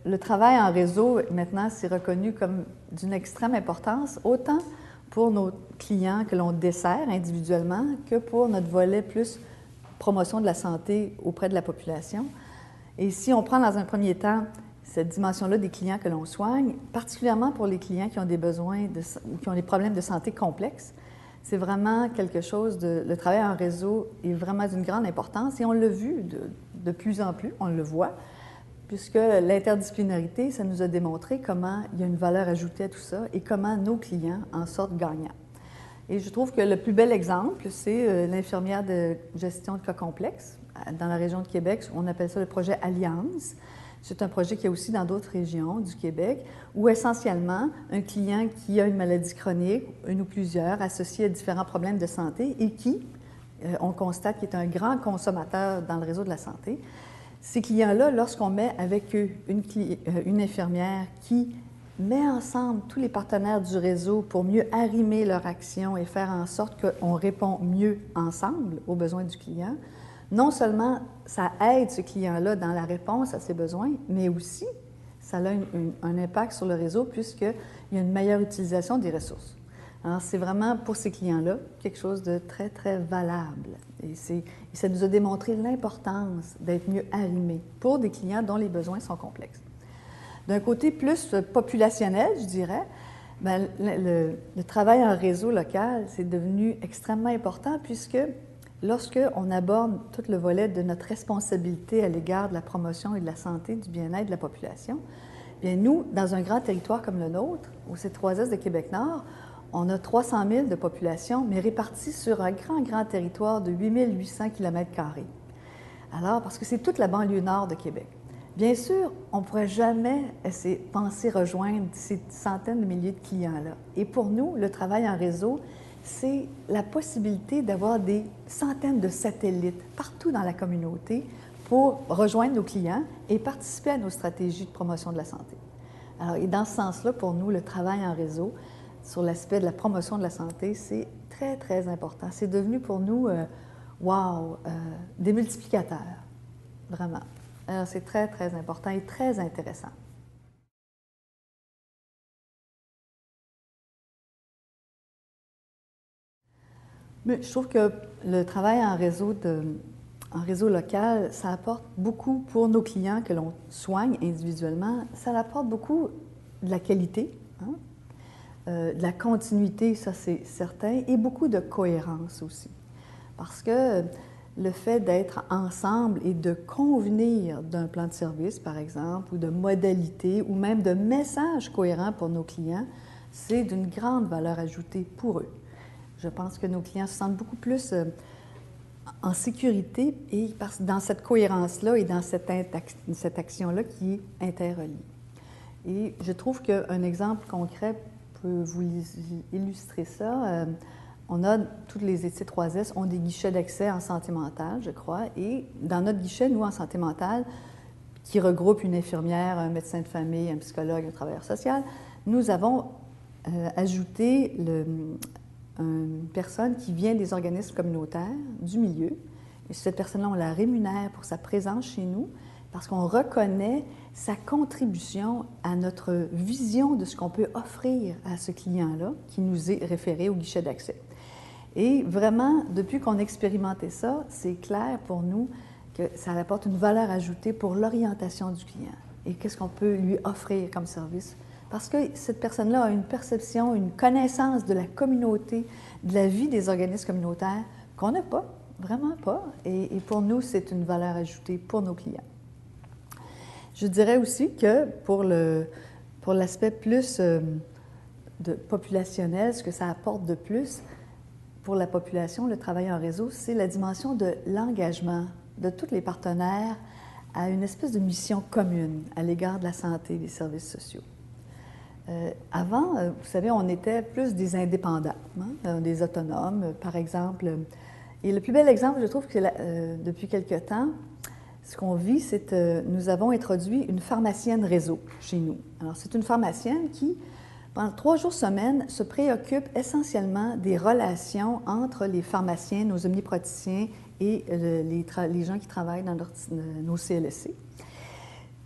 le travail en réseau, maintenant, c'est reconnu comme d'une extrême importance, autant pour nos clients que l'on dessert individuellement que pour notre volet plus promotion de la santé auprès de la population. Et si on prend dans un premier temps cette dimension-là des clients que l'on soigne, particulièrement pour les clients qui ont des besoins ou qui ont des problèmes de santé complexes, c'est vraiment quelque chose le travail en réseau est vraiment d'une grande importance et on l'a vu de plus en plus, on le voit, puisque l'interdisciplinarité, ça nous a démontré comment il y a une valeur ajoutée à tout ça et comment nos clients en sortent gagnants. Et je trouve que le plus bel exemple, c'est l'infirmière de gestion de cas complexes dans la région de Québec. On appelle ça le projet Alliance. C'est un projet qu'il y a aussi dans d'autres régions du Québec, où essentiellement, un client qui a une maladie chronique, une ou plusieurs, associés à différents problèmes de santé et qui, on constate qu'il est un grand consommateur dans le réseau de la santé, ces clients-là, lorsqu'on met avec eux une infirmière qui met ensemble tous les partenaires du réseau pour mieux arrimer leur action et faire en sorte qu'on répond mieux ensemble aux besoins du client, non seulement ça aide ce client-là dans la réponse à ses besoins, mais aussi ça a un impact sur le réseau puisqu'il y a une meilleure utilisation des ressources. Alors, c'est vraiment pour ces clients-là quelque chose de très, très valable. Et ça nous a démontré l'importance d'être mieux arrimés pour des clients dont les besoins sont complexes. D'un côté plus populationnel, je dirais, bien, le travail en réseau local, c'est devenu extrêmement important puisque lorsqu'on aborde tout le volet de notre responsabilité à l'égard de la promotion et de la santé, du bien-être de la population, bien nous, dans un grand territoire comme le nôtre, au C3S de Québec-Nord, on a 300 000 de population, mais répartis sur un grand territoire de 8 800 km². Alors, parce que c'est toute la banlieue nord de Québec. Bien sûr, on ne pourrait jamais penser rejoindre ces centaines de milliers de clients-là. Et pour nous, le travail en réseau, c'est la possibilité d'avoir des centaines de satellites partout dans la communauté pour rejoindre nos clients et participer à nos stratégies de promotion de la santé. Alors, et dans ce sens-là, pour nous, le travail en réseau, sur l'aspect de la promotion de la santé, c'est très, très important. C'est devenu pour nous, des multiplicateurs, vraiment. Alors, c'est très, très important et très intéressant. Mais je trouve que le travail en réseau local, ça apporte beaucoup pour nos clients que l'on soigne individuellement. Ça apporte beaucoup de la qualité, hein? De la continuité, ça c'est certain, et beaucoup de cohérence aussi. Parce que le fait d'être ensemble et de convenir d'un plan de service, par exemple, ou de modalités, ou même de messages cohérents pour nos clients, c'est d'une grande valeur ajoutée pour eux. Je pense que nos clients se sentent beaucoup plus en sécurité et dans cette cohérence-là et dans cette action-là qui est interreliée. Et je trouve qu'un exemple concret peut vous illustrer ça. On a, toutes les C3S ont des guichets d'accès en santé mentale, je crois, et dans notre guichet, nous, en santé mentale, qui regroupe une infirmière, un médecin de famille, un psychologue, un travailleur social, nous avons ajouté une personne qui vient des organismes communautaires du milieu. Et cette personne-là, on la rémunère pour sa présence chez nous parce qu'on reconnaît sa contribution à notre vision de ce qu'on peut offrir à ce client-là qui nous est référé au guichet d'accès. Et vraiment, depuis qu'on a expérimenté ça, c'est clair pour nous que ça apporte une valeur ajoutée pour l'orientation du client et qu'est-ce qu'on peut lui offrir comme service. Parce que cette personne-là a une perception, une connaissance de la communauté, de la vie des organismes communautaires qu'on n'a pas, vraiment pas. Et pour nous, c'est une valeur ajoutée pour nos clients. Je dirais aussi que pour l'aspect plus populationnel, ce que ça apporte de plus pour la population, le travail en réseau, c'est la dimension de l'engagement de tous les partenaires à une espèce de mission commune à l'égard de la santé et des services sociaux. Avant, vous savez, on était plus des indépendants, hein, des autonomes, par exemple. Et le plus bel exemple, je trouve que depuis quelque temps, ce qu'on vit, c'est que nous avons introduit une pharmacienne réseau chez nous. Alors, c'est une pharmacienne qui, pendant 3 jours semaine, se préoccupe essentiellement des relations entre les pharmaciens, nos omnipraticiens et les gens qui travaillent dans nos CLSC.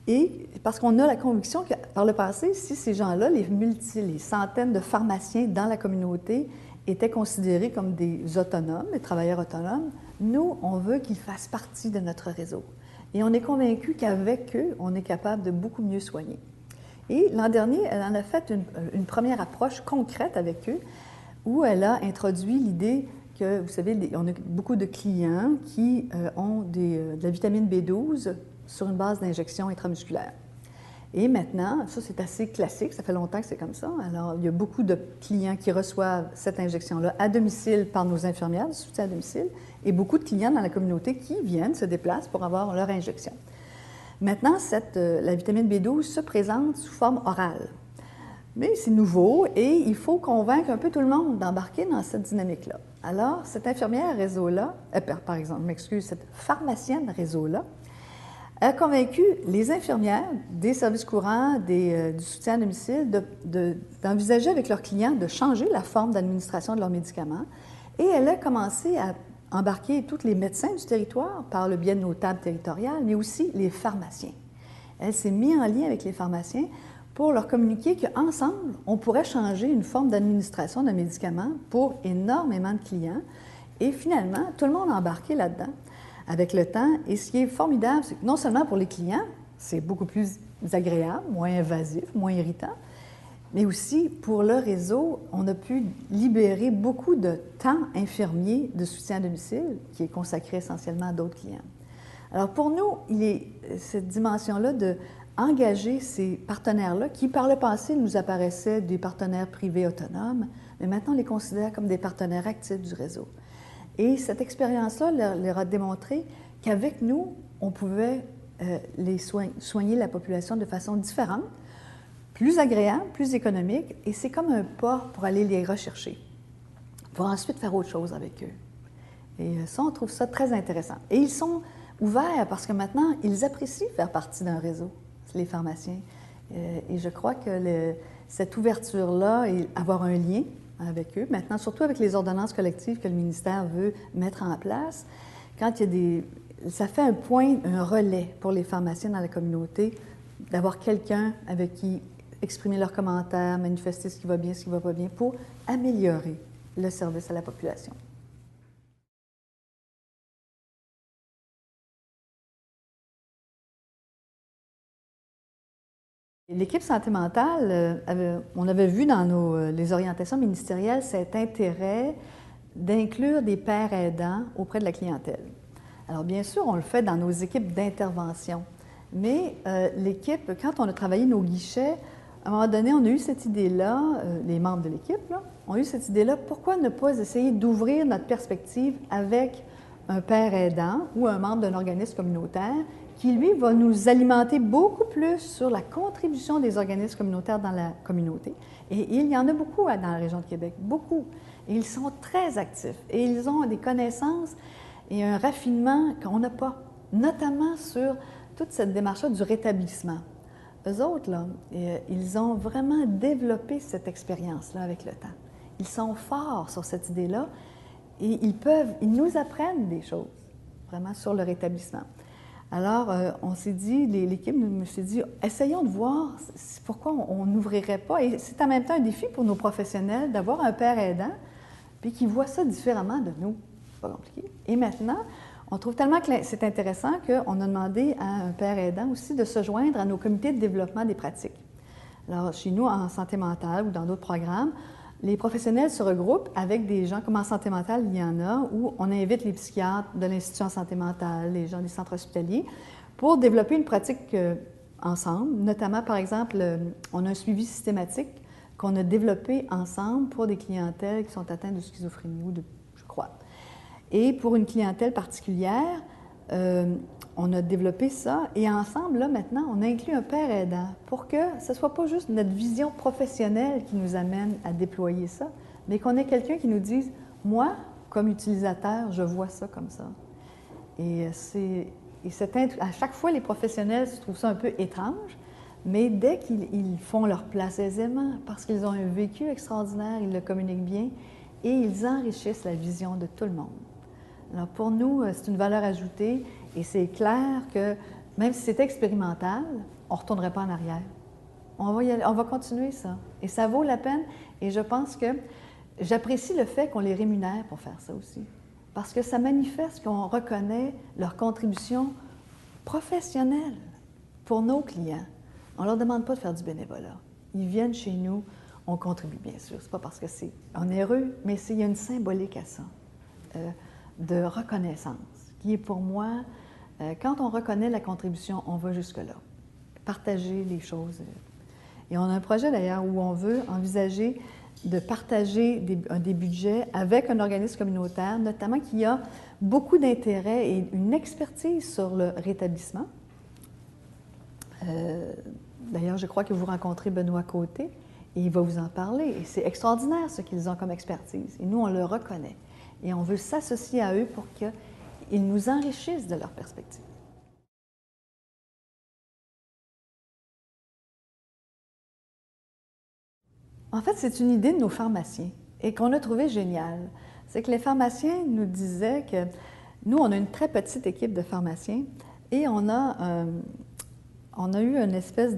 Et parce qu'on a la conviction que par le passé, si ces gens-là, les centaines de pharmaciens dans la communauté étaient considérés comme des autonomes, des travailleurs autonomes, nous, on veut qu'ils fassent partie de notre réseau. Et on est convaincu qu'avec eux, on est capable de beaucoup mieux soigner. Et l'an dernier, elle en a fait une première approche concrète avec eux, où elle a introduit l'idée que, vous savez, on a beaucoup de clients qui ont de la vitamine B12 sur une base d'injection intramusculaire. Et maintenant, ça c'est assez classique, ça fait longtemps que c'est comme ça. Alors, il y a beaucoup de clients qui reçoivent cette injection-là à domicile par nos infirmières de soutien à domicile et beaucoup de clients dans la communauté qui viennent, se déplacent pour avoir leur injection. Maintenant, la vitamine B12 se présente sous forme orale. Mais c'est nouveau et il faut convaincre un peu tout le monde d'embarquer dans cette dynamique-là. Alors, cette infirmière réseau-là, par exemple, cette pharmacienne réseau-là, a convaincu les infirmières des services courants, du soutien à domicile, d'envisager avec leurs clients de changer la forme d'administration de leurs médicaments. Et elle a commencé à embarquer tous les médecins du territoire par le biais de nos tables territoriales, mais aussi les pharmaciens. Elle s'est mise en lien avec les pharmaciens pour leur communiquer qu'ensemble, on pourrait changer une forme d'administration de médicaments pour énormément de clients. Et finalement, tout le monde a embarqué là-dedans avec le temps. Et ce qui est formidable, c'est que non seulement pour les clients, c'est beaucoup plus agréable, moins invasif, moins irritant, mais aussi pour le réseau, on a pu libérer beaucoup de temps infirmier de soutien à domicile qui est consacré essentiellement à d'autres clients. Alors pour nous, il est cette dimension-là d'engager ces partenaires-là qui par le passé nous apparaissaient des partenaires privés autonomes, mais maintenant on les considère comme des partenaires actifs du réseau. Et cette expérience-là leur a démontré qu'avec nous, on pouvait soigner la population de façon différente, plus agréable, plus économique, et c'est comme un pas pour aller les rechercher, pour ensuite faire autre chose avec eux. Et ça, on trouve ça très intéressant. Et ils sont ouverts parce que maintenant, ils apprécient faire partie d'un réseau, les pharmaciens. Et je crois que cette ouverture-là et avoir un lien avec eux, maintenant, surtout avec les ordonnances collectives que le ministère veut mettre en place, quand il y a ça fait un relais pour les pharmaciens dans la communauté, d'avoir quelqu'un avec qui exprimer leurs commentaires, manifester ce qui va bien, ce qui ne va pas bien, pour améliorer le service à la population. L'équipe santé mentale, on avait vu dans les orientations ministérielles cet intérêt d'inclure des pairs aidants auprès de la clientèle. Alors bien sûr, on le fait dans nos équipes d'intervention, mais l'équipe, quand on a travaillé nos guichets, à un moment donné, on a eu cette idée-là, les membres de l'équipe ont eu cette idée-là, pourquoi ne pas essayer d'ouvrir notre perspective avec un père aidant ou un membre d'un organisme communautaire qui, lui, va nous alimenter beaucoup plus sur la contribution des organismes communautaires dans la communauté. Et il y en a beaucoup dans la région de Québec, beaucoup. Et ils sont très actifs et ils ont des connaissances et un raffinement qu'on n'a pas, notamment sur toute cette démarche-là du rétablissement. Eux autres, là, ils ont vraiment développé cette expérience-là avec le temps. Ils sont forts sur cette idée-là et ils nous apprennent des choses, vraiment, sur le rétablissement. Alors, on s'est dit, l'équipe s'est dit, essayons de voir pourquoi on n'ouvrirait pas. Et c'est en même temps un défi pour nos professionnels d'avoir un père aidant, puis qui voit ça différemment de nous. C'est pas compliqué. Et maintenant, on trouve tellement que c'est intéressant qu'on a demandé à un père aidant aussi de se joindre à nos comités de développement des pratiques. Alors, chez nous, en santé mentale ou dans d'autres programmes, les professionnels se regroupent avec des gens, comme en santé mentale, il y en a, où on invite les psychiatres de l'Institut en santé mentale, les gens des centres hospitaliers, pour développer une pratique ensemble. Notamment, par exemple, on a un suivi systématique qu'on a développé ensemble pour des clientèles qui sont atteintes de schizophrénie ou je crois. Et pour une clientèle particulière, on a développé ça et ensemble, là, maintenant, on a inclus un père aidant pour que ce ne soit pas juste notre vision professionnelle qui nous amène à déployer ça, mais qu'on ait quelqu'un qui nous dise « Moi, comme utilisateur, je vois ça comme ça. » Et à chaque fois, les professionnels se trouvent ça un peu étrange, mais dès qu'ils font leur place aisément, parce qu'ils ont un vécu extraordinaire, ils le communiquent bien et ils enrichissent la vision de tout le monde. Alors pour nous, c'est une valeur ajoutée et c'est clair que même si c'est expérimental, on ne retournerait pas en arrière. On va y aller, on va continuer ça. Et ça vaut la peine. Et je pense que j'apprécie le fait qu'on les rémunère pour faire ça aussi. Parce que ça manifeste qu'on reconnaît leur contribution professionnelle pour nos clients. On ne leur demande pas de faire du bénévolat. Ils viennent chez nous, on contribue bien sûr. C'est pas parce que c'est onéreux, mais il y a une symbolique à ça, de reconnaissance, qui est pour moi, quand on reconnaît la contribution, on va jusque-là. Partager les choses. Et on a un projet d'ailleurs où on veut envisager de partager des budgets avec un organisme communautaire, notamment qui a beaucoup d'intérêt et une expertise sur le rétablissement. D'ailleurs, je crois que vous rencontrez Benoît Côté et il va vous en parler. Et c'est extraordinaire ce qu'ils ont comme expertise. Et nous, on le reconnaît. Et on veut s'associer à eux pour qu'ils nous enrichissent de leur perspective. En fait, c'est une idée de nos pharmaciens et qu'on a trouvé géniale. C'est que les pharmaciens nous disaient que nous, on a une très petite équipe de pharmaciens et on a eu une espèce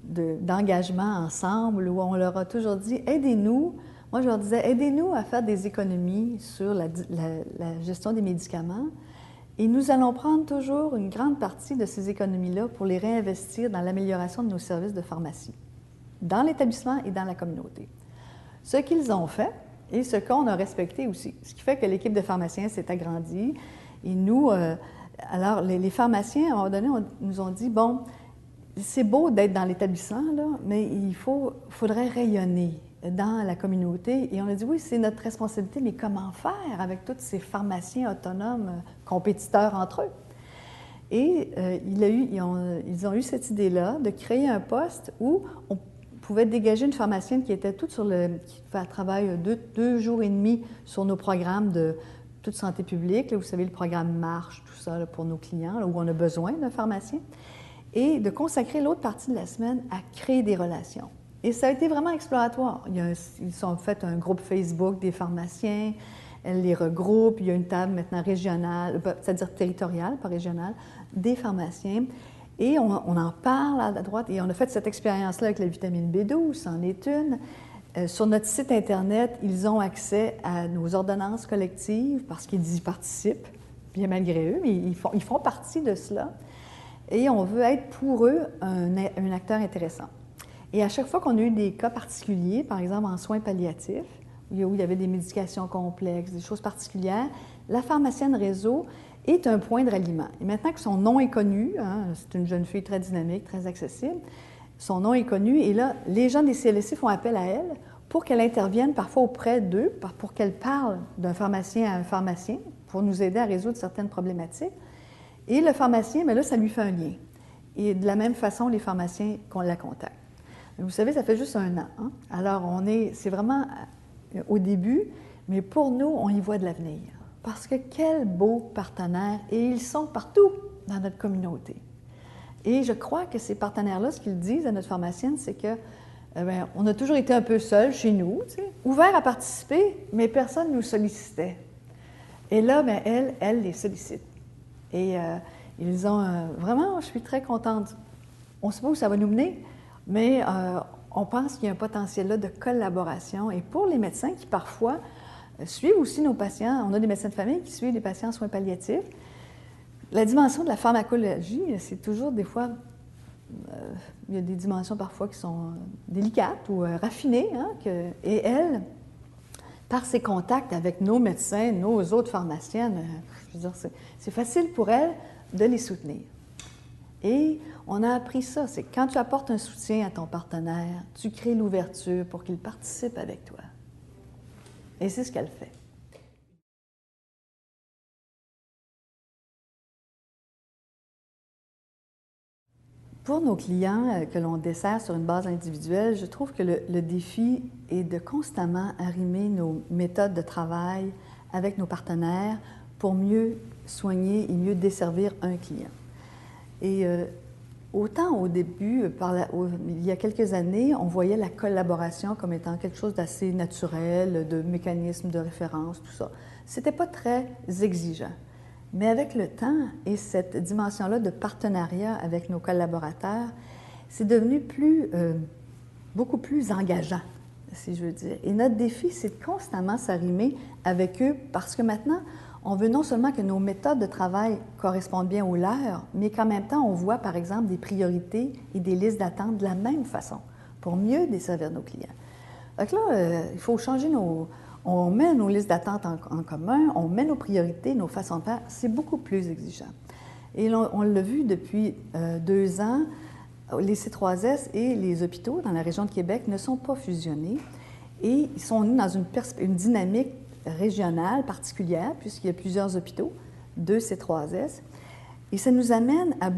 d'engagement ensemble où on leur a toujours dit « aidez-nous ». Moi, je leur disais « aidez-nous à faire des économies sur la gestion des médicaments et nous allons prendre toujours une grande partie de ces économies-là pour les réinvestir dans l'amélioration de nos services de pharmacie, dans l'établissement et dans la communauté. » Ce qu'ils ont fait et ce qu'on a respecté aussi. Ce qui fait que l'équipe de pharmaciens s'est agrandie et nous, alors les pharmaciens, à un moment donné, nous ont dit « bon, c'est beau d'être dans l'établissement, là, mais il faudrait rayonner dans la communauté. » Et on a dit « oui, c'est notre responsabilité, mais comment faire avec tous ces pharmaciens autonomes, compétiteurs entre eux? » Et ils ont eu cette idée-là de créer un poste où on pouvait dégager une pharmacienne qui était toute qui fait un travail deux jours et demi sur nos programmes de toute santé publique. Là, vous savez, le programme Marche, tout ça là, pour nos clients, là, où on a besoin d'un pharmacien. Et de consacrer l'autre partie de la semaine à créer des relations. Et ça a été vraiment exploratoire. Ils ont fait un groupe Facebook des pharmaciens, elle les regroupe, il y a une table maintenant régionale, c'est-à-dire territoriale, pas régionale, des pharmaciens. Et on en parle à droite, et on a fait cette expérience-là avec la vitamine B12, c'en est une. Sur notre site Internet, ils ont accès à nos ordonnances collectives parce qu'ils y participent, bien malgré eux, mais ils font partie de cela. Et on veut être pour eux un acteur intéressant. Et à chaque fois qu'on a eu des cas particuliers, par exemple en soins palliatifs, où il y avait des médications complexes, des choses particulières, la pharmacienne réseau est un point de ralliement. Et maintenant que son nom est connu, hein, c'est une jeune fille très dynamique, très accessible, son nom est connu, et là, les gens des CLSC font appel à elle pour qu'elle intervienne parfois auprès d'eux, pour qu'elle parle d'un pharmacien à un pharmacien, pour nous aider à résoudre certaines problématiques. Et le pharmacien, bien là, ça lui fait un lien. Et de la même façon, les pharmaciens qu'on la contacte. Vous savez, ça fait juste 1 an. Hein? Alors, c'est vraiment au début, mais pour nous, on y voit de l'avenir. Parce que quel beau partenaire, et ils sont partout dans notre communauté. Et je crois que ces partenaires-là, ce qu'ils disent à notre pharmacienne, c'est que on a toujours été un peu seuls chez nous, tu sais, ouverts à participer, mais personne ne nous sollicitait. Et là, bien, elle les sollicite. Et ils ont vraiment, je suis très contente. On ne sait pas où ça va nous mener, mais on pense qu'il y a un potentiel là de collaboration. Et pour les médecins qui parfois suivent aussi nos patients, on a des médecins de famille qui suivent les patients en soins palliatifs, la dimension de la pharmacologie, c'est toujours des fois, il y a des dimensions parfois qui sont délicates ou raffinées, hein, et elle, par ses contacts avec nos médecins, nos autres pharmaciennes, je veux dire, c'est facile pour elle de les soutenir. Et on a appris ça, c'est que quand tu apportes un soutien à ton partenaire, tu crées l'ouverture pour qu'il participe avec toi. Et c'est ce qu'elle fait. Pour nos clients que l'on dessert sur une base individuelle, je trouve que le défi est de constamment arrimer nos méthodes de travail avec nos partenaires pour mieux soigner et mieux desservir un client. Et autant au début, il y a quelques années, on voyait la collaboration comme étant quelque chose d'assez naturel, de mécanismes de référence, tout ça. C'était pas très exigeant. Mais avec le temps et cette dimension-là de partenariat avec nos collaborateurs, c'est devenu beaucoup plus engageant, si je veux dire. Et notre défi, c'est de constamment s'arrimer avec eux parce que maintenant, on veut non seulement que nos méthodes de travail correspondent bien aux leurs, mais qu'en même temps, on voit, par exemple, des priorités et des listes d'attente de la même façon pour mieux desservir nos clients. Donc là, il faut changer on met nos listes d'attente en commun, on met nos priorités, nos façons de faire. C'est beaucoup plus exigeant. Et on l'a vu depuis 2 ans, les C3S et les hôpitaux dans la région de Québec ne sont pas fusionnés et ils sont dans une dynamique régionale particulière puisqu'il y a plusieurs hôpitaux, 2 C3S. Et ça nous amène à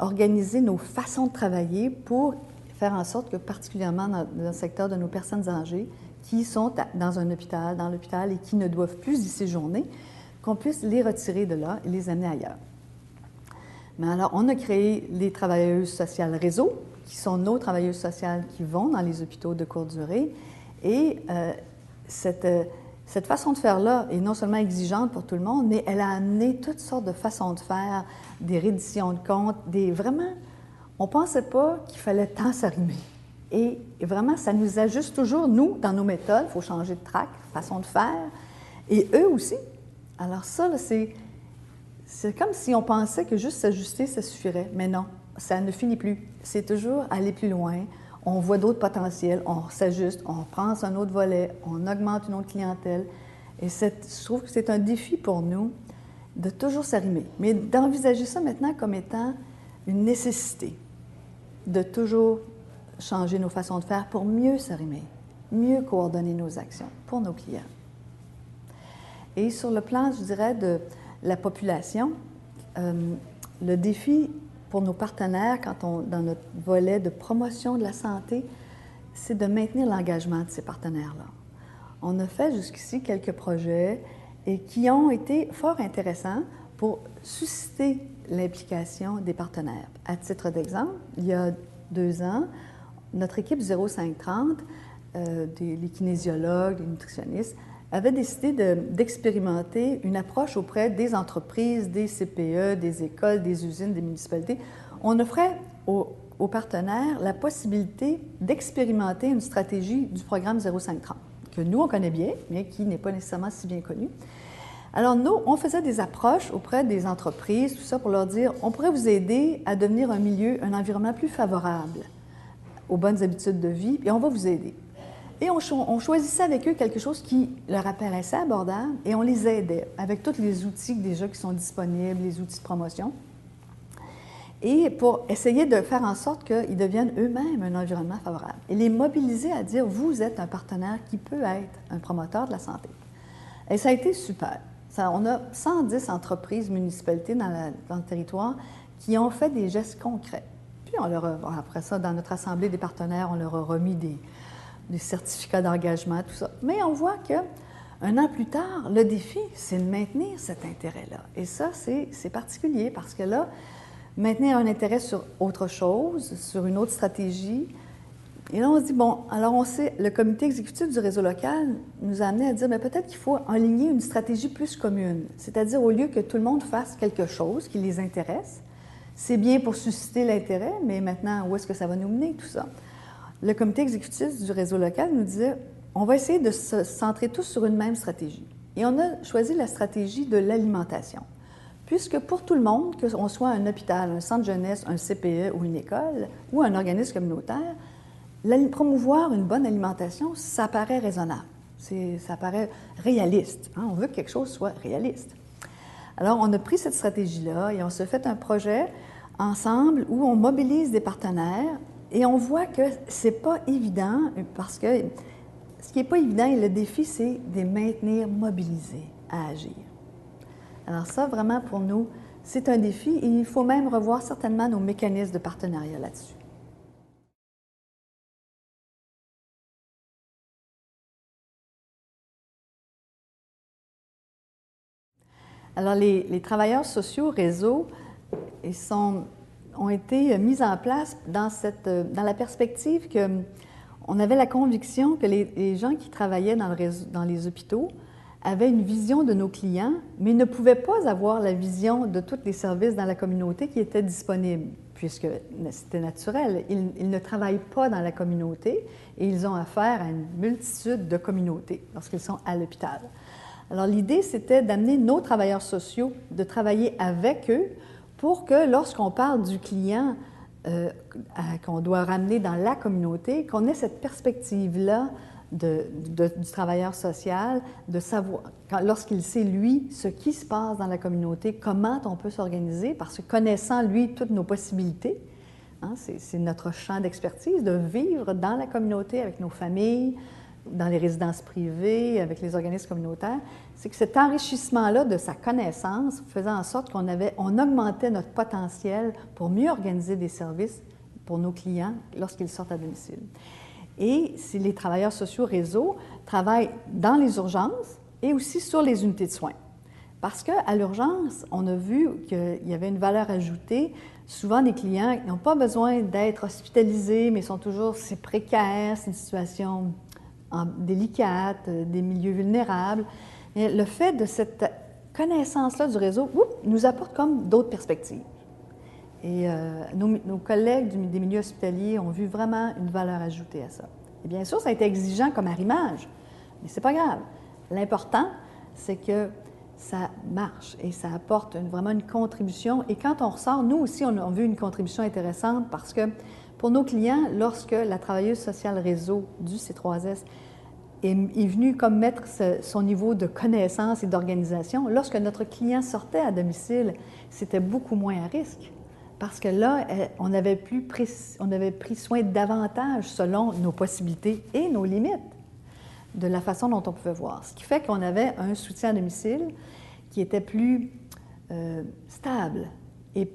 organiser nos façons de travailler pour faire en sorte que, particulièrement dans le secteur de nos personnes âgées qui sont dans l'hôpital et qui ne doivent plus y séjourner, qu'on puisse les retirer de là et les amener ailleurs. Mais alors, on a créé les travailleuses sociales réseau, qui sont nos travailleuses sociales qui vont dans les hôpitaux de courte durée. Et cette façon de faire-là est non seulement exigeante pour tout le monde, mais elle a amené toutes sortes de façons de faire, des redditions de comptes, vraiment, on ne pensait pas qu'il fallait tant s'arrimer. Et vraiment, ça nous ajuste toujours, nous, dans nos méthodes. Il faut changer de track, façon de faire. Et eux aussi. Alors ça, c'est comme si on pensait que juste s'ajuster, ça suffirait. Mais non, ça ne finit plus. C'est toujours aller plus loin. On voit d'autres potentiels, on s'ajuste, on prend un autre volet, on augmente une autre clientèle. Et je trouve que c'est un défi pour nous de toujours s'arrimer. Mais d'envisager ça maintenant comme étant une nécessité, de toujours changer nos façons de faire pour mieux s'arrimer, mieux coordonner nos actions pour nos clients. Et sur le plan, je dirais, de la population, le défi pour nos partenaires, dans notre volet de promotion de la santé, c'est de maintenir l'engagement de ces partenaires-là. On a fait jusqu'ici quelques projets et qui ont été fort intéressants pour susciter l'implication des partenaires. À titre d'exemple, il y a 2 ans, notre équipe 0530, les kinésiologues, les nutritionnistes, avait décidé d'expérimenter une approche auprès des entreprises, des CPE, des écoles, des usines, des municipalités. On offrait aux partenaires la possibilité d'expérimenter une stratégie du programme 0530, que nous, on connaît bien, mais qui n'est pas nécessairement si bien connu. Alors, nous, on faisait des approches auprès des entreprises, tout ça pour leur dire, on pourrait vous aider à devenir un environnement plus favorable aux bonnes habitudes de vie, et on va vous aider. Et on choisissait avec eux quelque chose qui leur apparaissait abordable et on les aidait avec tous les outils déjà qui sont disponibles, les outils de promotion, et pour essayer de faire en sorte qu'ils deviennent eux-mêmes un environnement favorable et les mobiliser à dire « vous êtes un partenaire qui peut être un promoteur de la santé ». Et ça a été super. On a 110 entreprises, municipalités dans le territoire qui ont fait des gestes concrets. Puis après ça, dans notre assemblée des partenaires, on leur a remis des certificats d'engagement, tout ça. Mais on voit qu'un an plus tard, le défi, c'est de maintenir cet intérêt-là. Et ça, c'est particulier parce que là, maintenir un intérêt sur autre chose, sur une autre stratégie, et là, on se dit, bon, alors on sait, le comité exécutif du réseau local nous a amené à dire, mais peut-être qu'il faut aligner une stratégie plus commune. C'est-à-dire, au lieu que tout le monde fasse quelque chose qui les intéresse, c'est bien pour susciter l'intérêt, mais maintenant, où est-ce que ça va nous mener, tout ça? Le comité exécutif du réseau local nous disait, on va essayer de se centrer tous sur une même stratégie. Et on a choisi la stratégie de l'alimentation. Puisque pour tout le monde, qu'on soit un hôpital, un centre jeunesse, un CPE ou une école, ou un organisme communautaire, promouvoir une bonne alimentation, ça paraît raisonnable. Ça paraît réaliste. Hein? On veut que quelque chose soit réaliste. Alors, on a pris cette stratégie-là et on se fait un projet ensemble où on mobilise des partenaires et on voit que ce n'est pas évident parce que ce qui n'est pas évident et le défi, c'est de les maintenir mobilisés à agir. Alors ça, vraiment, pour nous, c'est un défi et il faut même revoir certainement nos mécanismes de partenariat là-dessus. Alors, les travailleurs sociaux réseau ont été mis en place dans la perspective qu'on avait la conviction que les gens qui travaillaient dans les hôpitaux avaient une vision de nos clients, mais ne pouvaient pas avoir la vision de tous les services dans la communauté qui étaient disponibles, puisque c'était naturel. Ils ne travaillent pas dans la communauté et ils ont affaire à une multitude de communautés lorsqu'ils sont à l'hôpital. Alors l'idée, c'était d'amener nos travailleurs sociaux, de travailler avec eux pour que lorsqu'on parle du client qu'on doit ramener dans la communauté, qu'on ait cette perspective-là du travailleur social, de savoir, lorsqu'il sait, lui, ce qui se passe dans la communauté, comment on peut s'organiser, parce que connaissant, lui, toutes nos possibilités, hein, c'est notre champ d'expertise, de vivre dans la communauté avec nos familles, dans les résidences privées, avec les organismes communautaires, c'est que cet enrichissement-là de sa connaissance faisait en sorte on augmentait notre potentiel pour mieux organiser des services pour nos clients lorsqu'ils sortent à domicile. Et si les travailleurs sociaux réseau travaillent dans les urgences et aussi sur les unités de soins. Parce qu'à l'urgence, on a vu qu'il y avait une valeur ajoutée. Souvent, les clients n'ont pas besoin d'être hospitalisés, mais sont toujours, c'est précaire, c'est une situation délicate, des milieux vulnérables. Et le fait de cette connaissance-là du réseau nous apporte comme d'autres perspectives. Et nos collègues des milieux hospitaliers ont vu vraiment une valeur ajoutée à ça. Et bien sûr, ça a été exigeant comme arrimage, mais c'est pas grave. L'important, c'est que ça marche et ça apporte vraiment une contribution. Et quand on ressort, nous aussi, on a vu une contribution intéressante parce que pour nos clients, lorsque la travailleuse sociale réseau du C3S est venue comme mettre son niveau de connaissance et d'organisation, lorsque notre client sortait à domicile, c'était beaucoup moins à risque. Parce que là, on avait pris soin davantage selon nos possibilités et nos limites de la façon dont on pouvait voir. Ce qui fait qu'on avait un soutien à domicile qui était plus stable et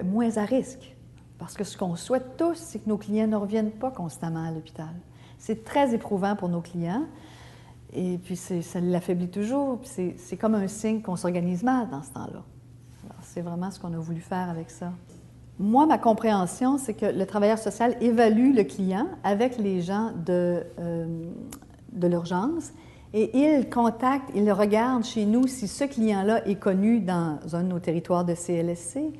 moins à risque. Parce que ce qu'on souhaite tous, c'est que nos clients ne reviennent pas constamment à l'hôpital. C'est très éprouvant pour nos clients et puis ça l'affaiblit toujours. C'est comme un signe qu'on s'organise mal dans ce temps-là. Alors, c'est vraiment ce qu'on a voulu faire avec ça. Moi, ma compréhension, c'est que le travailleur social évalue le client avec les gens de l'urgence et il le regarde chez nous si ce client-là est connu dans un de nos territoires de CLSC.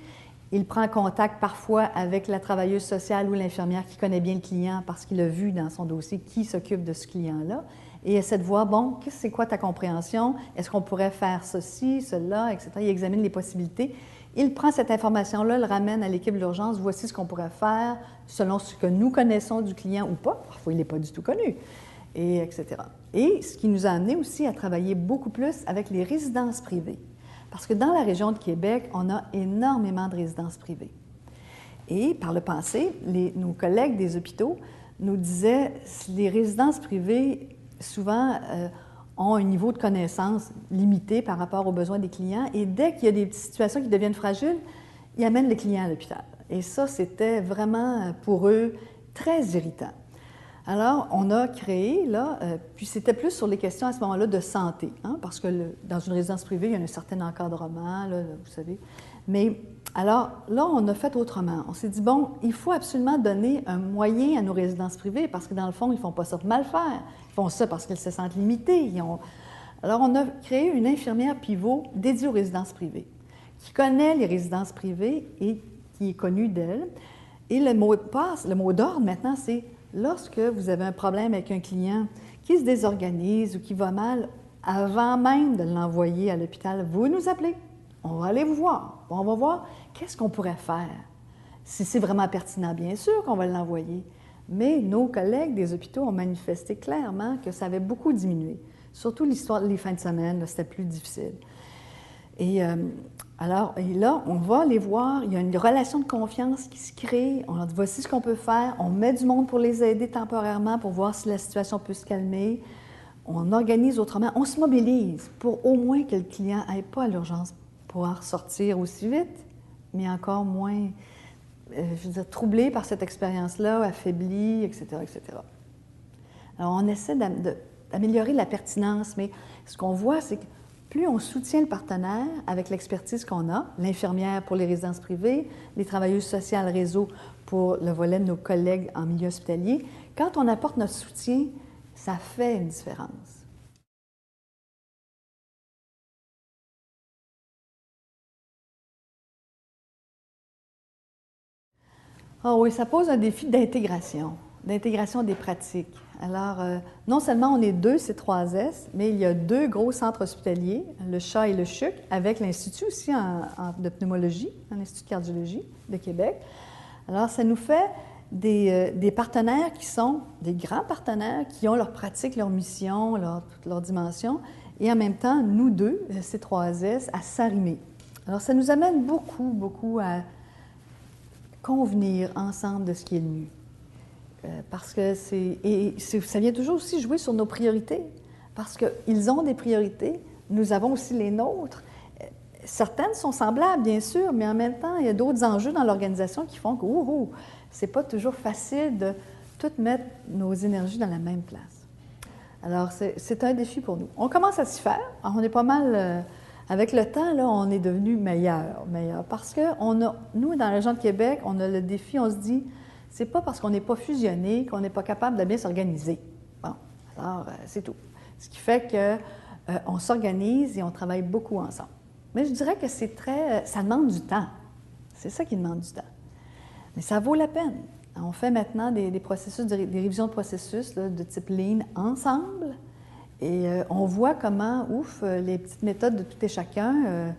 Il prend contact parfois avec la travailleuse sociale ou l'infirmière qui connaît bien le client parce qu'il a vu dans son dossier qui s'occupe de ce client-là et essaie de voir, bon, c'est quoi ta compréhension? Est-ce qu'on pourrait faire ceci, cela, etc. Il examine les possibilités. Il prend cette information-là, le ramène à l'équipe de l'urgence. Voici ce qu'on pourrait faire selon ce que nous connaissons du client ou pas. Parfois, il n'est pas du tout connu, et etc. Et ce qui nous a amené aussi à travailler beaucoup plus avec les résidences privées. Parce que dans la région de Québec, on a énormément de résidences privées. Et par le passé, nos collègues des hôpitaux nous disaient que les résidences privées, souvent, ont un niveau de connaissance limité par rapport aux besoins des clients. Et dès qu'il y a des situations qui deviennent fragiles, ils amènent les clients à l'hôpital. Et ça, c'était vraiment, pour eux, très irritant. Alors, on a créé, là, puis c'était plus sur les questions à ce moment-là de santé, hein, parce que dans une résidence privée, il y a un certain encadrement, là, vous savez. Mais alors, là, on a fait autrement. On s'est dit, bon, il faut absolument donner un moyen à nos résidences privées, parce que dans le fond, ils ne font pas ça pour mal faire. Ils font ça parce qu'ils se sentent limités. Alors, on a créé une infirmière pivot dédiée aux résidences privées, qui connaît les résidences privées et qui est connue d'elle. Et le mot de passe, le mot d'ordre maintenant, c'est lorsque vous avez un problème avec un client qui se désorganise ou qui va mal, avant même de l'envoyer à l'hôpital, vous nous appelez. On va aller vous voir. On va voir qu'est-ce qu'on pourrait faire. Si c'est vraiment pertinent, bien sûr qu'on va l'envoyer. Mais nos collègues des hôpitaux ont manifesté clairement que ça avait beaucoup diminué. Surtout l'histoire des fins de semaine, c'était plus difficile. Et là, on va les voir, il y a une relation de confiance qui se crée, on leur dit voici ce qu'on peut faire, on met du monde pour les aider temporairement pour voir si la situation peut se calmer, on organise autrement, on se mobilise pour au moins que le client n'aille pas à l'urgence pouvoir sortir aussi vite, mais encore moins, je veux dire, troublé par cette expérience-là, affaibli, etc., etc. Alors, on essaie d'améliorer la pertinence, mais ce qu'on voit, c'est que plus on soutient le partenaire avec l'expertise qu'on a, l'infirmière pour les résidences privées, les travailleuses sociales réseau pour le volet de nos collègues en milieu hospitalier, quand on apporte notre soutien, ça fait une différence. Ah oui, ça pose un défi d'intégration des pratiques. Alors, non seulement on est deux C3S, mais il y a deux gros centres hospitaliers, le CHA et le CHUC, avec l'Institut aussi de pneumologie, l'Institut de cardiologie de Québec. Alors, ça nous fait des partenaires qui sont des grands partenaires, qui ont leurs pratiques, leurs missions, toutes leurs dimensions, et en même temps, nous deux, C3S, à s'arrimer. Alors, ça nous amène beaucoup à convenir ensemble de ce qui est le mieux. Parce que ça vient toujours aussi jouer sur nos priorités. Parce qu'ils ont des priorités, nous avons aussi les nôtres. Certaines sont semblables, bien sûr, mais en même temps, il y a d'autres enjeux dans l'organisation qui font que c'est pas toujours facile de tout mettre nos énergies dans la même place. Alors, c'est un défi pour nous. On commence à s'y faire. Alors, on est pas mal... avec le temps, là, on est devenu meilleur. Parce que nous, dans la région de Québec, on a le défi, on se dit... C'est pas parce qu'on n'est pas fusionné qu'on n'est pas capable de bien s'organiser. Bon, alors, c'est tout. Ce qui fait qu'on s'organise et on travaille beaucoup ensemble. Mais je dirais que ça demande du temps. C'est ça qui demande du temps. Mais ça vaut la peine. On fait maintenant des révisions de processus là, de type Lean ensemble et on voit comment, les petites méthodes de tout et chacun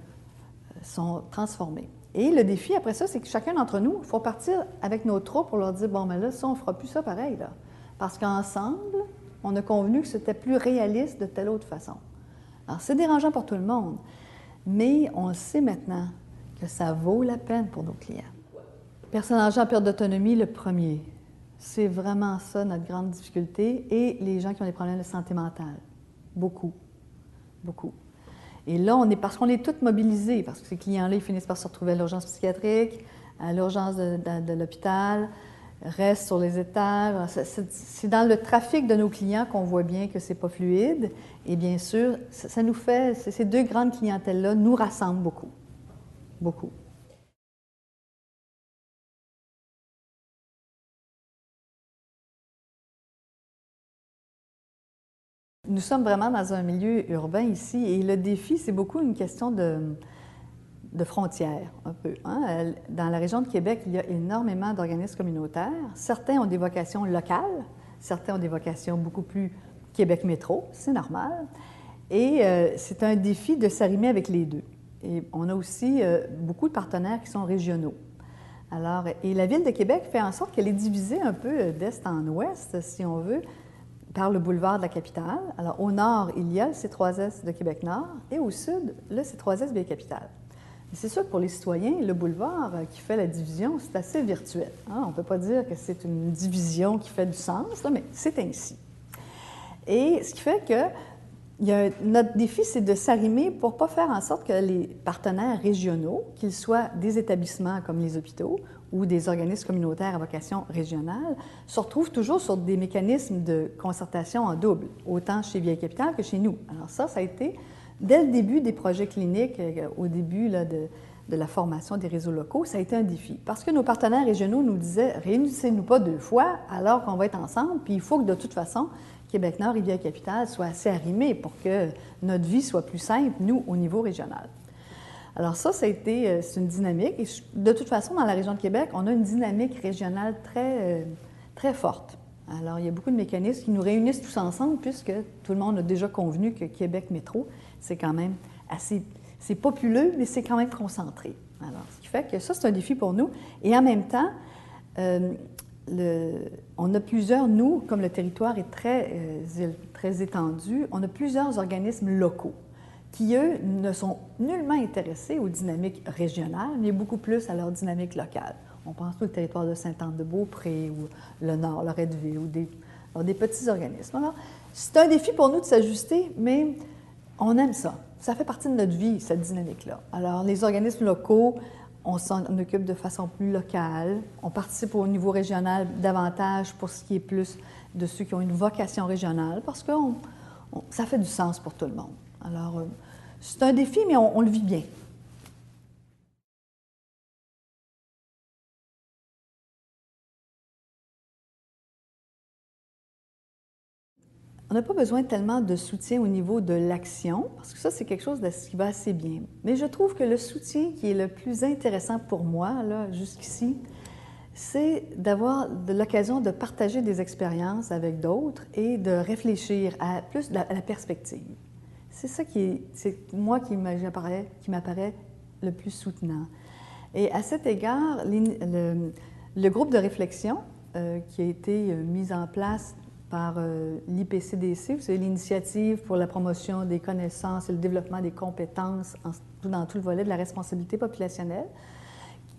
sont transformées. Et le défi, après ça, c'est que chacun d'entre nous, il faut partir avec nos troupes pour leur dire, bon, mais là, ça, on ne fera plus ça pareil, là. Parce qu'ensemble, on a convenu que c'était plus réaliste de telle autre façon. Alors, c'est dérangeant pour tout le monde, mais on sait maintenant que ça vaut la peine pour nos clients. Personnes âgées en perte d'autonomie, le premier. C'est vraiment ça, notre grande difficulté. Et les gens qui ont des problèmes de santé mentale. Beaucoup. Et là, parce qu'on est tous mobilisés, parce que ces clients-là, ils finissent par se retrouver à l'urgence psychiatrique, à l'urgence de l'hôpital, restent sur les étages. C'est dans le trafic de nos clients qu'on voit bien que c'est pas fluide. Et bien sûr, ça nous fait, ces deux grandes clientèles-là nous rassemblent beaucoup. Nous sommes vraiment dans un milieu urbain ici et le défi, c'est beaucoup une question de frontières, un peu. Hein? Dans la région de Québec, il y a énormément d'organismes communautaires. Certains ont des vocations locales, certains ont des vocations beaucoup plus Québec métro, c'est normal. Et c'est un défi de s'arrimer avec les deux. Et on a aussi beaucoup de partenaires qui sont régionaux. Alors, et la Ville de Québec fait en sorte qu'elle est divisée un peu d'est en ouest, si on veut, par le boulevard de la capitale. Alors, au nord, il y a le C3S de Québec-Nord et au sud, le C3S Baie-Capitale. C'est sûr que pour les citoyens, le boulevard qui fait la division, c'est assez virtuel. Hein? On ne peut pas dire que c'est une division qui fait du sens, là, mais c'est ainsi. Et ce qui fait que notre défi, c'est de s'arrimer pour ne pas faire en sorte que les partenaires régionaux, qu'ils soient des établissements comme les hôpitaux ou des organismes communautaires à vocation régionale, se retrouvent toujours sur des mécanismes de concertation en double, autant chez Baie-Capitale que chez nous. Alors ça a été, dès le début des projets cliniques, au début là, de la formation des réseaux locaux, ça a été un défi. Parce que nos partenaires régionaux nous disaient « réunissez-nous pas deux fois alors qu'on va être ensemble, puis il faut que de toute façon, Québec-Nord et Baie-Capitale soient assez arrimés pour que notre vie soit plus simple, nous, au niveau régional. » Alors ça a été, c'est une dynamique. Et de toute façon, dans la région de Québec, on a une dynamique régionale très forte. Alors, il y a beaucoup de mécanismes qui nous réunissent tous ensemble, puisque tout le monde a déjà convenu que Québec Métro, c'est quand même assez... C'est populeux, mais c'est quand même concentré. Alors, ce qui fait que ça, c'est un défi pour nous. Et en même temps, on a plusieurs, nous, comme le territoire est très étendu, on a plusieurs organismes locaux qui, eux, ne sont nullement intéressés aux dynamiques régionales, mais beaucoup plus à leur dynamique locale. On pense tout le territoire de Sainte-Anne-de-Beaupré ou le Nord, Loretteville, ou des petits organismes. Alors, c'est un défi pour nous de s'ajuster, mais on aime ça. Ça fait partie de notre vie, cette dynamique-là. Alors, les organismes locaux, on s'en occupe de façon plus locale. On participe au niveau régional davantage pour ce qui est plus de ceux qui ont une vocation régionale, parce que ça fait du sens pour tout le monde. Alors, c'est un défi, mais on le vit bien. On n'a pas besoin tellement de soutien au niveau de l'action, parce que ça, c'est quelque chose qui va assez bien. Mais je trouve que le soutien qui est le plus intéressant pour moi, là, jusqu'ici, c'est d'avoir l'occasion de partager des expériences avec d'autres et de réfléchir à plus à la perspective. C'est ça c'est moi qui m'apparaît le plus soutenant. Et à cet égard, le groupe de réflexion qui a été mis en place par l'IPCDC, vous savez, l'Initiative pour la promotion des connaissances et le développement des compétences dans tout le volet de la responsabilité populationnelle,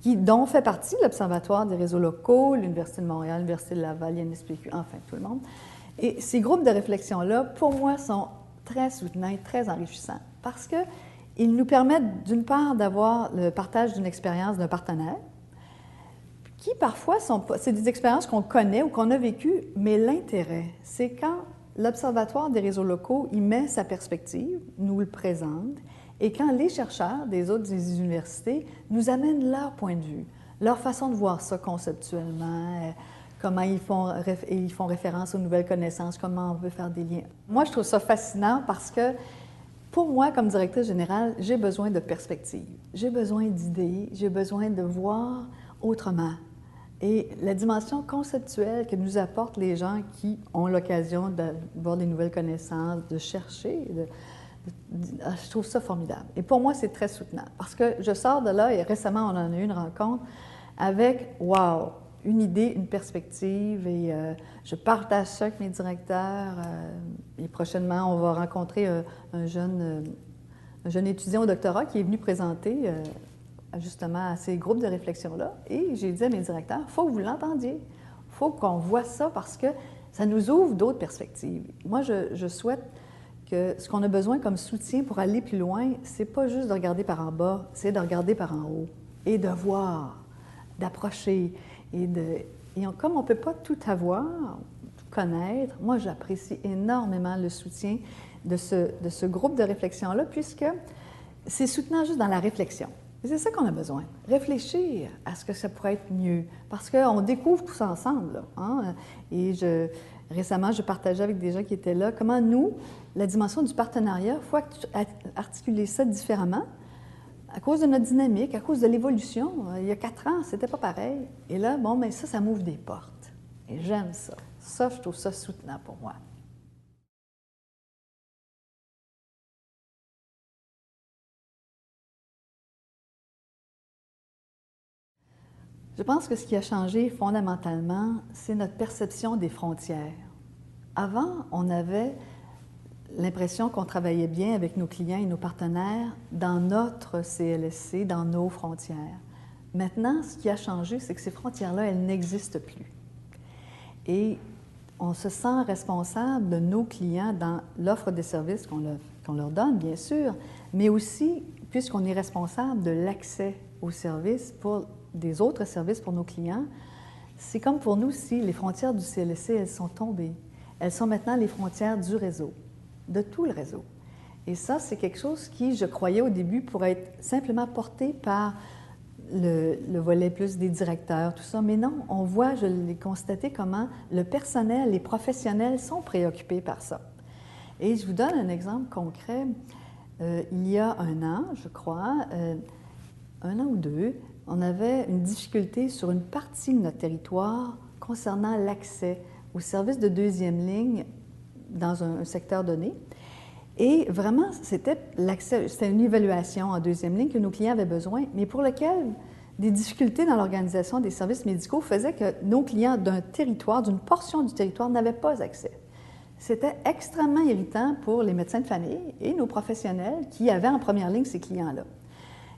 dont fait partie l'Observatoire des réseaux locaux, l'Université de Montréal, l'Université de Laval, l'INSPQ, enfin tout le monde. Et ces groupes de réflexion-là, pour moi, sont très soutenants et très enrichissants parce qu'ils nous permettent, d'une part, d'avoir le partage d'une expérience d'un partenaire, qui parfois c'est des expériences qu'on connaît ou qu'on a vécues, mais l'intérêt, c'est quand l'Observatoire des réseaux locaux y met sa perspective, nous le présente, et quand les chercheurs des autres universités nous amènent leur point de vue, leur façon de voir ça conceptuellement, comment ils font référence aux nouvelles connaissances, comment on veut faire des liens. Moi, je trouve ça fascinant parce que, pour moi, comme directrice générale, j'ai besoin de perspectives, j'ai besoin d'idées, j'ai besoin de voir autrement. Et la dimension conceptuelle que nous apportent les gens qui ont l'occasion d'avoir des nouvelles connaissances, de chercher, je trouve ça formidable. Et pour moi, c'est très soutenant parce que je sors de là, et récemment, on en a eu une rencontre avec, wow, une idée, une perspective, et je partage ça avec mes directeurs. Et prochainement, on va rencontrer un jeune étudiant au doctorat qui est venu présenter justement à ces groupes de réflexion-là. Et j'ai dit à mes directeurs, il faut que vous l'entendiez, il faut qu'on voit ça parce que ça nous ouvre d'autres perspectives. Moi, je souhaite que ce qu'on a besoin comme soutien pour aller plus loin, c'est pas juste de regarder par en bas, c'est de regarder par en haut et de voir, d'approcher. Comme on ne peut pas tout avoir, tout connaître, moi, j'apprécie énormément le soutien de ce groupe de réflexion-là, puisque c'est soutenant juste dans la réflexion. Et c'est ça qu'on a besoin, réfléchir à ce que ça pourrait être mieux, parce qu'on découvre tout ça ensemble, là, hein? Et récemment, je partageais avec des gens qui étaient là comment nous, la dimension du partenariat, il faut articuler ça différemment à cause de notre dynamique, à cause de l'évolution. Il y a 4 ans, c'était pas pareil. Et là, bon, mais ça m'ouvre des portes. Et j'aime ça. Ça, je trouve ça soutenant pour moi. Je pense que ce qui a changé fondamentalement, c'est notre perception des frontières. Avant, on avait l'impression qu'on travaillait bien avec nos clients et nos partenaires dans notre CLSC, dans nos frontières. Maintenant, ce qui a changé, c'est que ces frontières-là, elles n'existent plus. Et on se sent responsable de nos clients dans l'offre des services qu'on leur donne, bien sûr, mais aussi, puisqu'on est responsable de l'accès aux services des autres services pour nos clients, c'est comme pour nous si les frontières du CLSC, elles sont tombées. Elles sont maintenant les frontières du réseau, de tout le réseau. Et ça, c'est quelque chose qui, je croyais au début, pourrait être simplement porté par le volet plus des directeurs, tout ça. Mais non, on voit, je l'ai constaté, comment le personnel, les professionnels sont préoccupés par ça. Et je vous donne un exemple concret. Il y a 1 an, je crois, 1 an ou 2, on avait une difficulté sur une partie de notre territoire concernant l'accès aux services de 2e ligne dans un secteur donné. Et vraiment, c'était une évaluation en 2e ligne que nos clients avaient besoin, mais pour lequel des difficultés dans l'organisation des services médicaux faisaient que nos clients d'un territoire, d'une portion du territoire, n'avaient pas accès. C'était extrêmement irritant pour les médecins de famille et nos professionnels qui avaient en première ligne ces clients-là.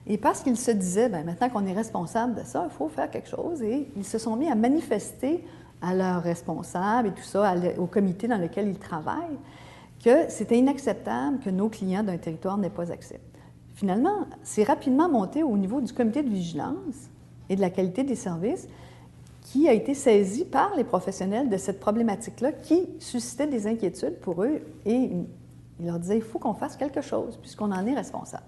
Et parce qu'ils se disaient, bien, maintenant qu'on est responsable de ça, il faut faire quelque chose, et ils se sont mis à manifester à leurs responsables et tout ça, au comité dans lequel ils travaillent, que c'était inacceptable que nos clients d'un territoire n'aient pas accès. Finalement, c'est rapidement monté au niveau du comité de vigilance et de la qualité des services qui a été saisi par les professionnels de cette problématique-là qui suscitait des inquiétudes pour eux, et il leur disait, il faut qu'on fasse quelque chose puisqu'on en est responsable.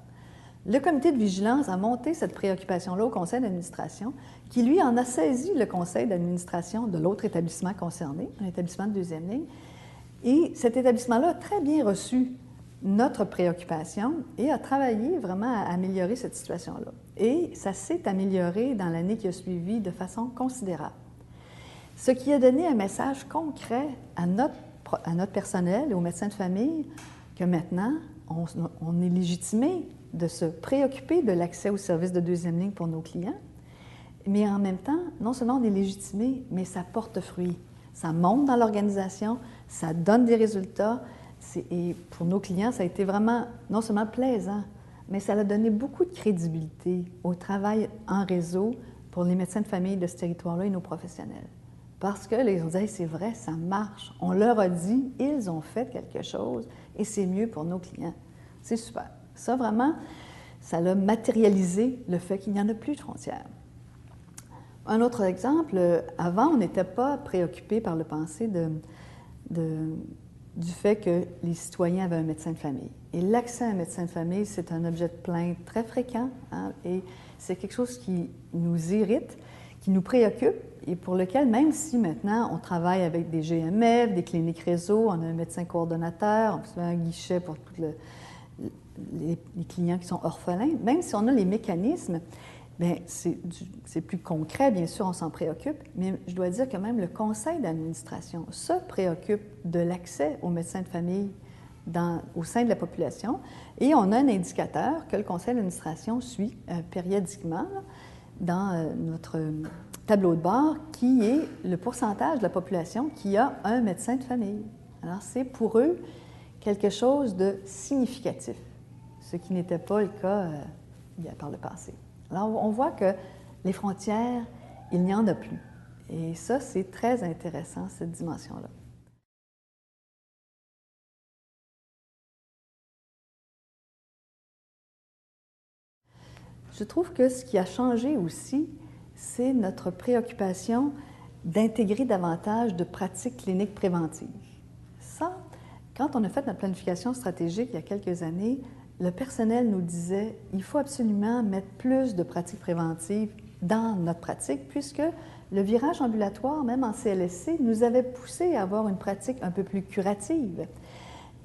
Le comité de vigilance a monté cette préoccupation-là au conseil d'administration, qui, lui, en a saisi le conseil d'administration de l'autre établissement concerné, un établissement de 2e ligne. Et cet établissement-là a très bien reçu notre préoccupation et a travaillé vraiment à améliorer cette situation-là. Et ça s'est amélioré dans l'année qui a suivi de façon considérable. Ce qui a donné un message concret à notre personnel et aux médecins de famille que maintenant, on est légitimé de se préoccuper de l'accès aux services de deuxième ligne pour nos clients, mais en même temps, non seulement on est légitimé, mais ça porte fruit. Ça monte dans l'organisation, ça donne des résultats, et pour nos clients, ça a été vraiment non seulement plaisant, mais ça a donné beaucoup de crédibilité au travail en réseau pour les médecins de famille de ce territoire-là et nos professionnels. Parce que les gens disaient, hey, c'est vrai, ça marche. On leur a dit, ils ont fait quelque chose et c'est mieux pour nos clients. C'est super. Ça, vraiment, ça a matérialisé le fait qu'il n'y en a plus de frontières. Un autre exemple, avant, on n'était pas préoccupé par le pensée du fait que les citoyens avaient un médecin de famille. Et l'accès à un médecin de famille, c'est un objet de plainte très fréquent, hein, et c'est quelque chose qui nous irrite, qui nous préoccupe et pour lequel, même si maintenant on travaille avec des GMF, des cliniques réseau, on a un médecin coordonnateur, on fait un guichet pour tous les clients qui sont orphelins, même si on a les mécanismes, bien, c'est plus concret, bien sûr, on s'en préoccupe, mais je dois dire que même le conseil d'administration se préoccupe de l'accès aux médecins de famille au sein de la population, et on a un indicateur que le conseil d'administration suit périodiquement là, dans notre tableau de bord, qui est le pourcentage de la population qui a un médecin de famille. Alors, c'est pour eux quelque chose de significatif, ce qui n'était pas le cas par le passé. Alors, on voit que les frontières, il n'y en a plus. Et ça, c'est très intéressant, cette dimension-là. Je trouve que ce qui a changé aussi, c'est notre préoccupation d'intégrer davantage de pratiques cliniques préventives. Ça, quand on a fait notre planification stratégique il y a quelques années, le personnel nous disait il faut absolument mettre plus de pratiques préventives dans notre pratique, puisque le virage ambulatoire, même en CLSC, nous avait poussé à avoir une pratique un peu plus curative.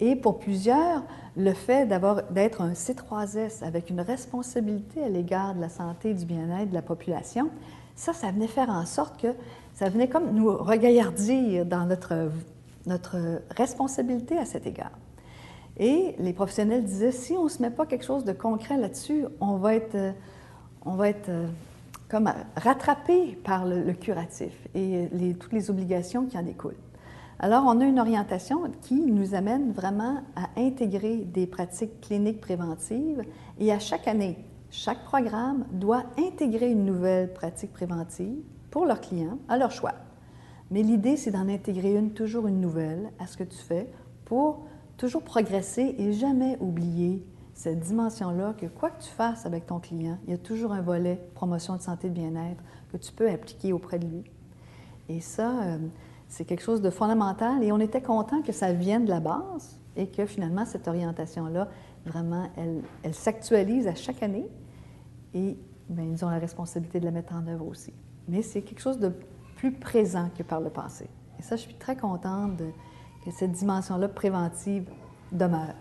Et pour plusieurs, le fait d'être un C3S avec une responsabilité à l'égard de la santé et du bien-être de la population, ça venait faire en sorte que ça venait comme nous regaillardir dans notre responsabilité à cet égard. Et les professionnels disaient, si on ne se met pas quelque chose de concret là-dessus, on va être comme rattrapé par le curatif et toutes les obligations qui en découlent. Alors, on a une orientation qui nous amène vraiment à intégrer des pratiques cliniques préventives et à chaque année, chaque programme doit intégrer une nouvelle pratique préventive pour leurs clients, à leur choix. Mais l'idée, c'est d'en intégrer toujours une nouvelle à ce que tu fais pour toujours progresser et jamais oublier cette dimension-là que quoi que tu fasses avec ton client, il y a toujours un volet promotion de santé et de bien-être que tu peux appliquer auprès de lui. Et ça, c'est quelque chose de fondamental et on était content que ça vienne de la base et que finalement, cette orientation-là, vraiment, elle s'actualise à chaque année et bien, ils ont la responsabilité de la mettre en œuvre aussi. Mais c'est quelque chose de plus présent que par le passé. Et ça, je suis très contente que cette dimension-là préventive demeure.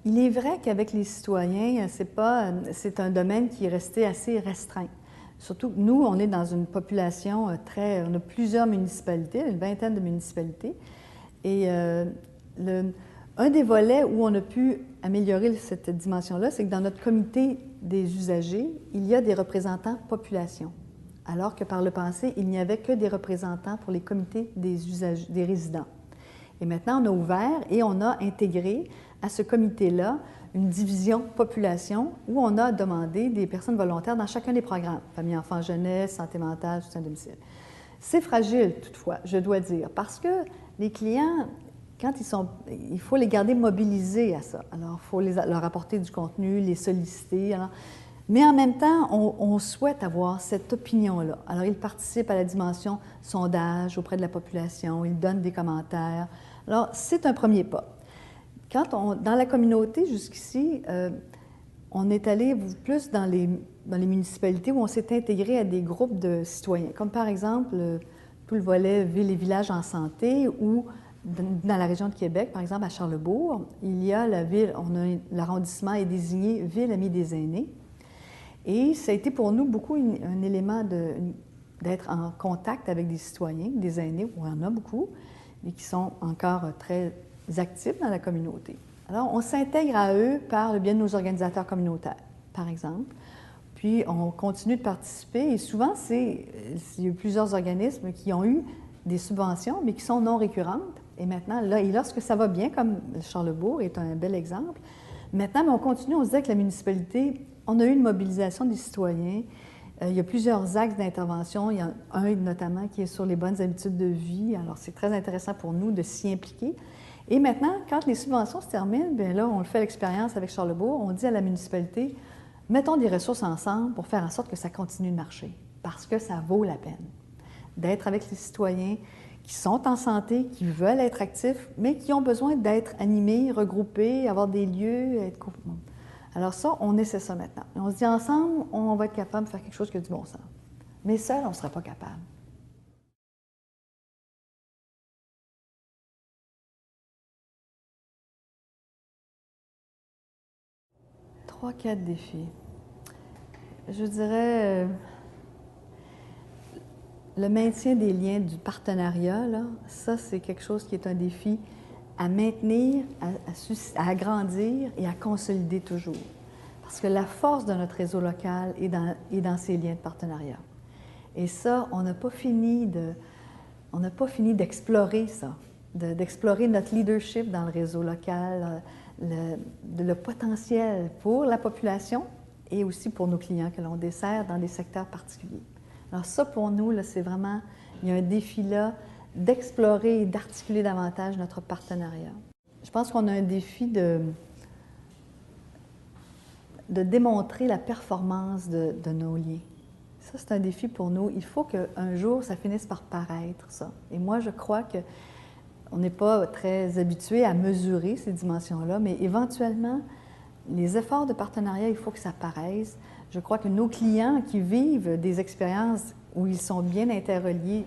Il est vrai qu'avec les citoyens, c'est un domaine qui est resté assez restreint. Surtout que nous, on est dans une population on a plusieurs municipalités, une vingtaine de municipalités. Et un des volets où on a pu améliorer cette dimension-là, c'est que dans notre comité des usagers, il y a des représentants population, alors que par le passé, il n'y avait que des représentants pour les comités des résidents. Et maintenant, on a ouvert et on a intégré à ce comité-là une division population où on a demandé des personnes volontaires dans chacun des programmes, famille, enfants, jeunesse, santé mentale, soutien à domicile. C'est fragile, toutefois, je dois dire, parce que les clients, il faut les garder mobilisés à ça. Alors, il faut leur apporter du contenu, les solliciter. Mais en même temps, on souhaite avoir cette opinion-là. Alors, ils participent à la dimension sondage auprès de la population, ils donnent des commentaires. Alors, c'est un premier pas. Dans la communauté, jusqu'ici, on est allé plus dans les municipalités où on s'est intégré à des groupes de citoyens, comme par exemple tout le volet villes et villages en santé, ou dans la région de Québec, par exemple à Charlebourg, il y a la ville, l'arrondissement est désigné Ville amie des aînés. Et ça a été pour nous beaucoup un élément d'être en contact avec des citoyens, des aînés, où il y en a beaucoup, et qui sont encore très actifs dans la communauté. Alors, on s'intègre à eux par le biais de nos organisateurs communautaires, par exemple. Puis, on continue de participer et souvent, il y a eu plusieurs organismes qui ont eu des subventions, mais qui sont non récurrentes. Et maintenant, là, et lorsque ça va bien, comme Charlebourg est un bel exemple, maintenant, on continue, on se dit que la municipalité, on a eu une mobilisation des citoyens. Il y a plusieurs axes d'intervention. Il y en a un notamment qui est sur les bonnes habitudes de vie. Alors, c'est très intéressant pour nous de s'y impliquer. Et maintenant, quand les subventions se terminent, bien là, on le fait l'expérience avec Charlebourg, on dit à la municipalité, mettons des ressources ensemble pour faire en sorte que ça continue de marcher, parce que ça vaut la peine d'être avec les citoyens qui sont en santé, qui veulent être actifs, mais qui ont besoin d'être animés, regroupés, avoir des lieux, être... Alors ça, on essaie ça maintenant. Et on se dit ensemble, on va être capable de faire quelque chose qui a du bon sens. Mais seul, on ne sera pas capable. 3, 4 défis. Je dirais le maintien des liens du partenariat, là, ça, c'est quelque chose qui est un défi à maintenir, à agrandir et à consolider toujours. Parce que la force de notre réseau local est dans ces liens de partenariat. Et ça, on n'a pas fini d'explorer ça, d'explorer notre leadership dans le réseau local, le potentiel pour la population et aussi pour nos clients que l'on dessert dans des secteurs particuliers. Alors ça, pour nous, c'est vraiment, il y a un défi là d'explorer et d'articuler davantage notre partenariat. Je pense qu'on a un défi de démontrer la performance de nos liens. Ça, c'est un défi pour nous. Il faut qu'un jour, ça finisse par paraître, ça. Et moi, je crois qu'on n'est pas très habitué à mesurer ces dimensions-là, mais éventuellement, les efforts de partenariat, il faut que ça paraisse. Je crois que nos clients qui vivent des expériences où ils sont bien interreliés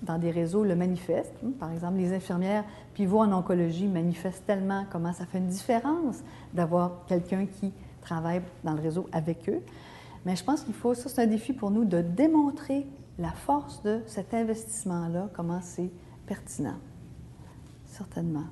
dans des réseaux le manifestent. Par exemple, les infirmières pivots en oncologie manifestent tellement comment ça fait une différence d'avoir quelqu'un qui travaille dans le réseau avec eux. Mais je pense qu'il faut, ça c'est un défi pour nous, de démontrer la force de cet investissement-là, comment c'est pertinent. Certainement.